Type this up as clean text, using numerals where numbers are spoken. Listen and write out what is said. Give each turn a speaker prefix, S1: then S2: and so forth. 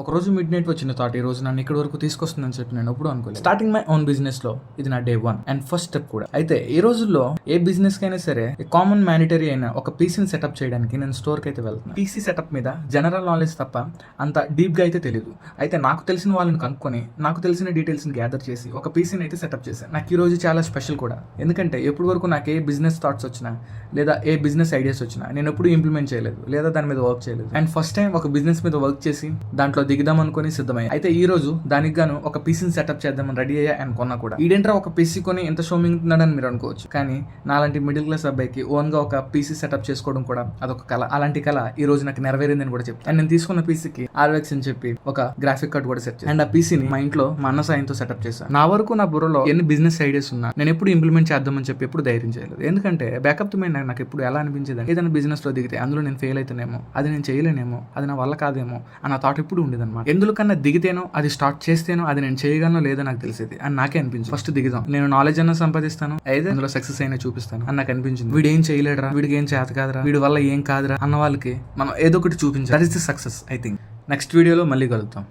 S1: ఒకరోజు mid night వచ్చిన thought ఈ రోజు నన్ను ఇక్కడ వరకు తీసుకొస్తుందని చెప్పి నేను ఎప్పుడు అనుకోలేదు. స్టార్టింగ్ మై ఓన్ బిజినెస్ లో ఇది నా డే 1 అండ్ ఫస్ట్ స్టెప్ కూడా. అయితే ఈ రోజుల్లో ఏ బిజినెస్ కైనా సరే కామన్ మ్యాండేటరీ అయిన ఒక పీసీని సెటప్ చేయడానికి నేను స్టోర్ కి అయితే వెళ్తాను. పీసీ సెటప్ మీద జనరల్ నాలెడ్జ్ తప్ప అంత డీప్ గా అయితే తెలియదు. అయితే నాకు తెలిసిన వాళ్ళని కనుక్కొని నాకు తెలిసిన డీటెయిల్స్ ని గ్యాదర్ చేసి ఒక పీసీని అయితే సెటప్ చేశాను. నాకు ఈ రోజు చాలా స్పెషల్ కూడా. ఎందుకంటే ఎప్పటి వరకు నాకు ఏ బిజినెస్ థాట్స్ వచ్చినా లేదా ఏ బిజినెస్ ఐడియాస్ వచ్చినా నేను ఎప్పుడు ఇంప్లిమెంట్ చేయలేదు లేదా దాని మీద వర్క్ చేయలేదు. అండ్ ఫస్ట్ టైం ఒక బిజినెస్ మీద వర్క్ చేసి దాంట్లో దిగుదాం అనుకుని సిద్ధమయ్యా. అయితే ఈ రోజు దానికి గాను ఒక పీసీని సెటప్ చేద్దామని రెడీ అయ్యా అండ్ కొన్నా కూడా. ఈడేంట్రా ఒక పీసీ కొని ఎంత షోమింగ్ ఉన్నాడని మీరు అనుకోవచ్చు. కానీ నాలాంటి మిడిల్ క్లాస్ అబ్బాయికి ఓన్ గా ఒక పీసీ సెటప్ చేసుకోవడం కూడా అదొక కళ. అలాంటి కళ ఈ రోజు నాకు నెరవేరిందని కూడా చెప్తాను. అండ్ నేను తీసుకున్న పీసీకి ఆర్వెక్స్ అని చెప్పి ఒక గ్రాఫిక్ కార్డ్ కూడా సెట్ చేశాను. అండ్ ఆ పీసీని మా ఇంట్లో మా అన్న సాయంతో సెటప్ చేశాను. నా వరకు నా బుర్రలో ఎన్ని బిజినెస్ ఐడియాస్ ఉన్నా నేను ఎప్పుడు ఇంప్లిమెంట్ చేద్దామని చెప్పి ఎప్పుడు ధైర్యం చేయలేదు. ఎందుకంటే బ్యాకప్ తో నాకు ఎప్పుడు ఎలా అనిపించేది, ఏదైనా బిజినెస్ లో దిగితే అందులో నేను ఫెయిల్ అవుతానేమో, అది నేను చేయలేనేమో, అది నా వల్ల కాదేమో అన్న థాట్ ఎప్పుడు ఉండేది అనమాట. ఎందుకన్నా దిగితేనో అది స్టార్ట్ చేస్తేనో అది నేను చేయగలనో లేదో నాకు తెలిసేది అని నాకే అనిపించింది. ఫస్ట్ దిగుదాం, నేను నాలెడ్జ్ అన్న సంపాదిస్తాను, అయితే అందులో సక్సెస్ అయినా చూపిస్తాను అని నాకు అనిపించింది. వీడు ఏం చేయలేడరా, వీడికి ఏం చేత కాదురా, వీడి వల్ల ఏం కాదురా అన్న వాళ్ళకి మనం ఏదో ఒకటి చూపించాలి. That is the success. I think next వీడియోలో మళ్ళీ కలుద్దాం.